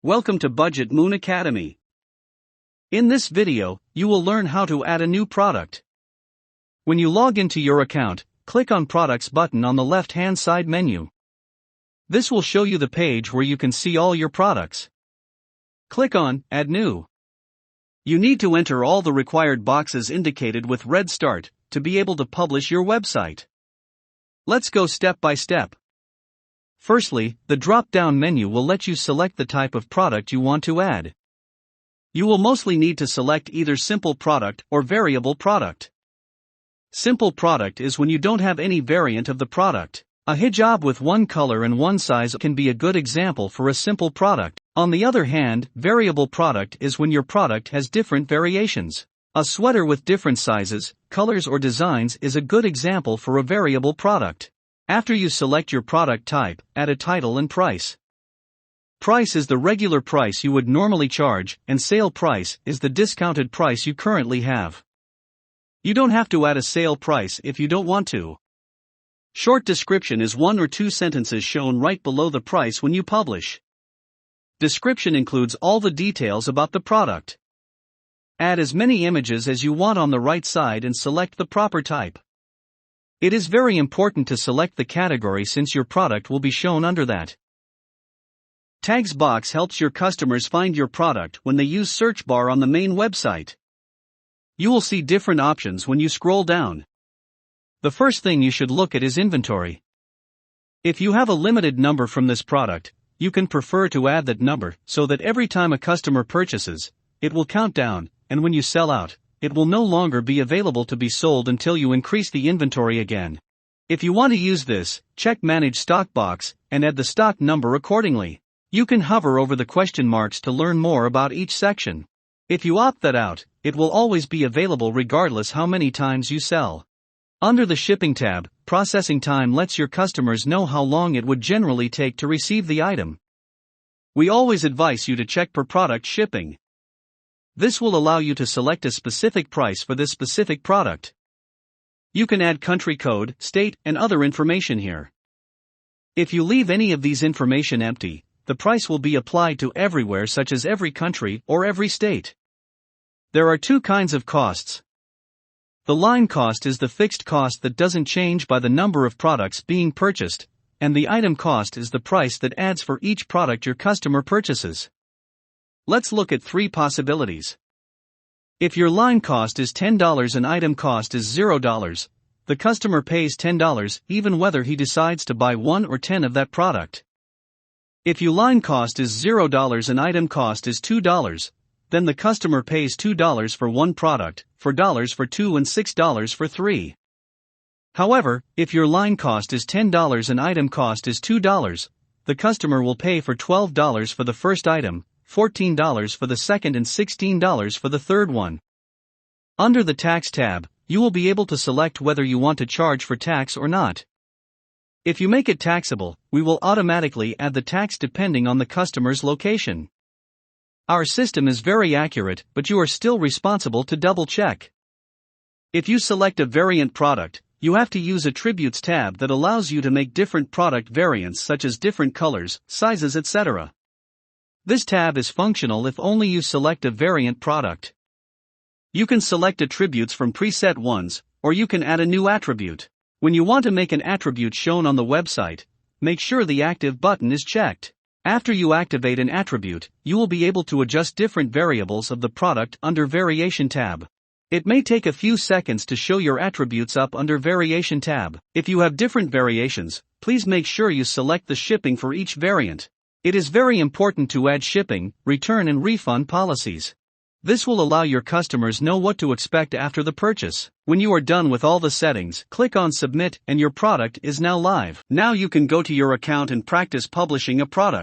Welcome to Budget Moon Academy. In this video, you will learn how to add a new product. When you log into your account, click on Products button on the left-hand side menu. This will show you the page where you can see all your products. Click on Add New. You need to enter all the required boxes indicated with red start to be able to publish your website. Let's go step by step. Firstly, the drop-down menu will let you select the type of product you want to add. You will mostly need to select either simple product or variable product. Simple product is when you don't have any variant of the product. A hijab with one color and one size can be a good example for a simple product. On the other hand, variable product is when your product has different variations. A sweater with different sizes, colors or designs is a good example for a variable product. After you select your product type, add a title and price. Price is the regular price you would normally charge, and sale price is the discounted price you currently have. You don't have to add a sale price if you don't want to. Short description is 1 or 2 sentences shown right below the price when you publish. Description includes all the details about the product. Add as many images as you want on the right side and select the proper type. It is very important to select the category since your product will be shown under that. Tags box helps your customers find your product when they use search bar on the main website. You will see different options when you scroll down. The first thing you should look at is inventory. If you have a limited number from this product, you can prefer to add that number so that every time a customer purchases, it will count down, and when you sell out, it will no longer be available to be sold until you increase the inventory again. If you want to use this, check Manage Stock box and add the stock number accordingly. You can hover over the question marks to learn more about each section. If you opt that out, it will always be available regardless how many times you sell. Under the Shipping tab, processing time lets your customers know how long it would generally take to receive the item. We always advise you to check per product shipping. This will allow you to select a specific price for this specific product. You can add country code, state, and other information here. If you leave any of these information empty, the price will be applied to everywhere, such as every country or every state. There are 2 kinds of costs. The line cost is the fixed cost that doesn't change by the number of products being purchased, and the item cost is the price that adds for each product your customer purchases. Let's look at 3 possibilities. If your line cost is $10 and item cost is $0, the customer pays $10 even whether he decides to buy 1 or 10 of that product. If your line cost is $0 and item cost is $2, then the customer pays $2 for 1 product, $4 for 2 and $6 for 3. However, if your line cost is $10 and item cost is $2, the customer will pay for $12 for the first item, $14 for the second and $16 for the third one. Under the Tax tab, you will be able to select whether you want to charge for tax or not. If you make it taxable, we will automatically add the tax depending on the customer's location. Our system is very accurate, but you are still responsible to double check. If you select a variant product, you have to use Attributes tab that allows you to make different product variants such as different colors, sizes, etc. This tab is functional if only you select a variant product. You can select attributes from preset ones, or you can add a new attribute. When you want to make an attribute shown on the website, make sure the Active button is checked. After you activate an attribute, you will be able to adjust different variables of the product under Variation tab. It may take a few seconds to show your attributes up under Variation tab. If you have different variations, please make sure you select the shipping for each variant. It is very important to add shipping, return and refund policies. This will allow your customers know what to expect after the purchase. When you are done with all the settings, click on Submit and your product is now live. Now you can go to your account and practice publishing a product.